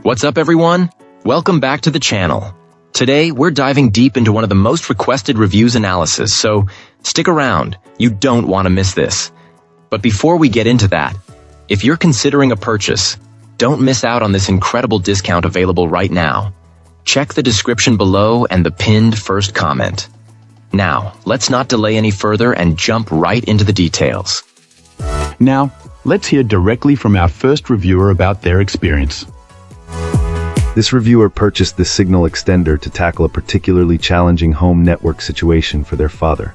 What's up, everyone? Welcome back to the channel. Today, we're diving deep into one of the most requested reviews analysis, so stick around. You don't want to miss this. But before we get into that, if you're considering a purchase, don't miss out on this incredible discount available right now. Check the description below and the pinned first comment. Now, let's not delay any further and jump right into the details. Now, let's hear directly from our first reviewer about their experience. This reviewer purchased this signal extender to tackle a particularly challenging home network situation for their father.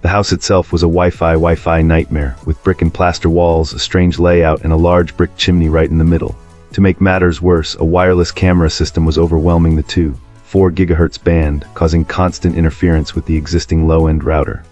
The house itself was a Wi-Fi nightmare, with brick and plaster walls, a strange layout, and a large brick chimney right in the middle. To make matters worse, a wireless camera system was overwhelming the 4 GHz band, causing constant interference with the existing low-end router.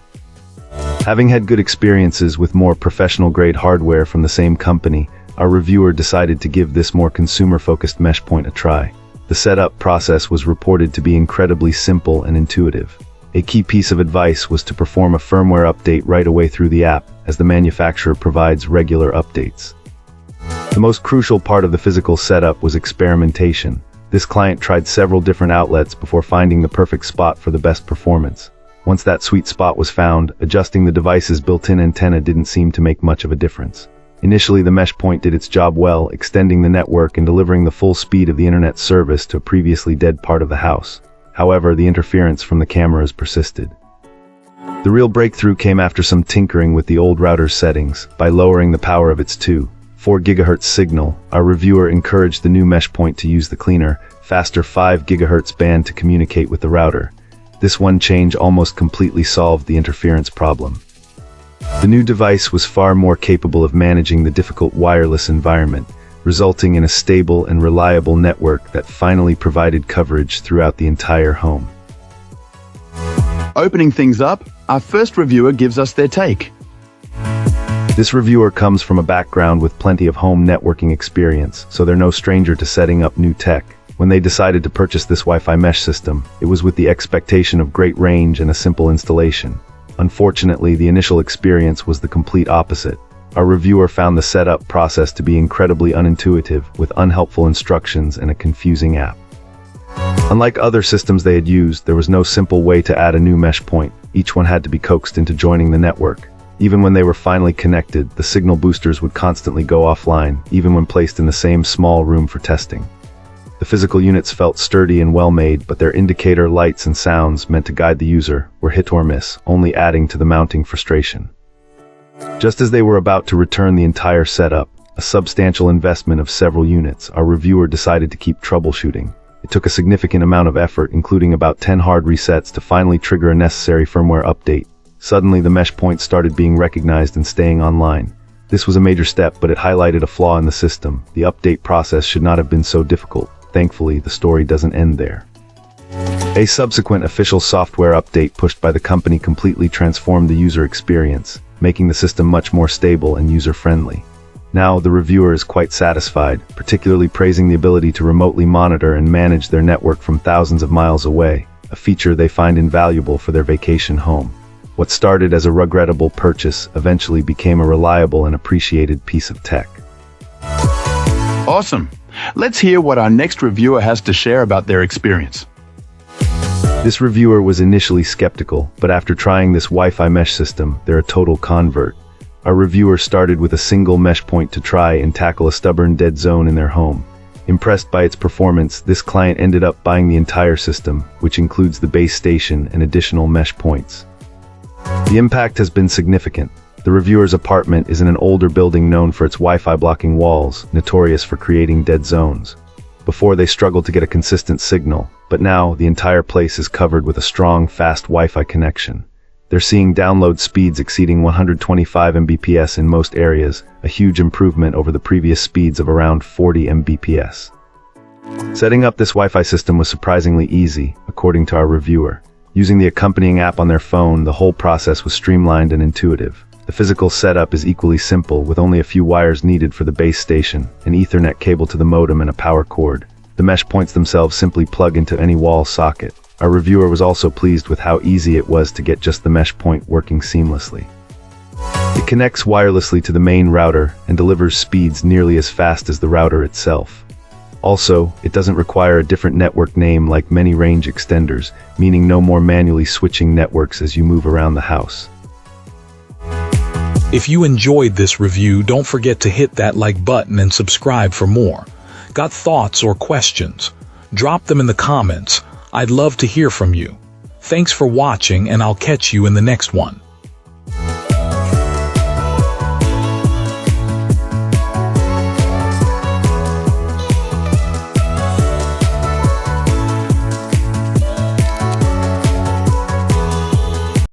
Having had good experiences with more professional-grade hardware from the same company, our reviewer decided to give this more consumer-focused MeshPoint a try. The setup process was reported to be incredibly simple and intuitive. A key piece of advice was to perform a firmware update right away through the app, as the manufacturer provides regular updates. The most crucial part of the physical setup was experimentation. This client tried several different outlets before finding the perfect spot for the best performance. Once that sweet spot was found, adjusting the device's built-in antenna didn't seem to make much of a difference. Initially, the MeshPoint did its job well, extending the network and delivering the full speed of the internet service to a previously dead part of the house. However, the interference from the cameras persisted. The real breakthrough came after some tinkering with the old router's settings. By lowering the power of its 4 GHz signal, our reviewer encouraged the new MeshPoint to use the cleaner, faster 5 GHz band to communicate with the router. This one change almost completely solved the interference problem. The new device was far more capable of managing the difficult wireless environment, resulting in a stable and reliable network that finally provided coverage throughout the entire home. Opening things up, our first reviewer gives us their take. This reviewer comes from a background with plenty of home networking experience, so they're no stranger to setting up new tech. When they decided to purchase this Wi-Fi mesh system, it was with the expectation of great range and a simple installation. Unfortunately, the initial experience was the complete opposite. Our reviewer found the setup process to be incredibly unintuitive, with unhelpful instructions and a confusing app. Unlike other systems they had used, there was no simple way to add a new MeshPoint. Each one had to be coaxed into joining the network. Even when they were finally connected, the signal boosters would constantly go offline, even when placed in the same small room for testing. The physical units felt sturdy and well-made, but their indicator lights and sounds meant to guide the user were hit or miss, only adding to the mounting frustration. Just as they were about to return the entire setup, a substantial investment of several units, our reviewer decided to keep troubleshooting. It took a significant amount of effort, including about 10 hard resets, to finally trigger a necessary firmware update. Suddenly, the MeshPoint started being recognized and staying online. This was a major step, but it highlighted a flaw in the system. The update process should not have been so difficult. Thankfully, the story doesn't end there. A subsequent official software update pushed by the company completely transformed the user experience, making the system much more stable and user-friendly. Now, the reviewer is quite satisfied, particularly praising the ability to remotely monitor and manage their network from thousands of miles away, a feature they find invaluable for their vacation home. What started as a regrettable purchase eventually became a reliable and appreciated piece of tech. Awesome. Let's hear what our next reviewer has to share about their experience. This reviewer was initially skeptical, but after trying this Wi-Fi mesh system, they're a total convert. Our reviewer started with a single MeshPoint to try and tackle a stubborn dead zone in their home. Impressed by its performance, this client ended up buying the entire system, which includes the base station and additional MeshPoints. The impact has been significant. The reviewer's apartment is in an older building known for its Wi-Fi blocking walls, notorious for creating dead zones. Before, they struggled to get a consistent signal, but now the entire place is covered with a strong, fast Wi-Fi connection. They're seeing download speeds exceeding 125 Mbps in most areas, a huge improvement over the previous speeds of around 40 Mbps. Setting up this Wi-Fi system was surprisingly easy, according to our reviewer. Using the accompanying app on their phone, the whole process was streamlined and intuitive. The physical setup is equally simple, with only a few wires needed for the base station, an Ethernet cable to the modem, and a power cord. The MeshPoints themselves simply plug into any wall socket. Our reviewer was also pleased with how easy it was to get just the MeshPoint working seamlessly. It connects wirelessly to the main router and delivers speeds nearly as fast as the router itself. Also, it doesn't require a different network name like many range extenders, meaning no more manually switching networks as you move around the house. If you enjoyed this review, don't forget to hit that like button and subscribe for more. Got thoughts or questions? Drop them in the comments. I'd love to hear from you. Thanks for watching, and I'll catch you in the next one.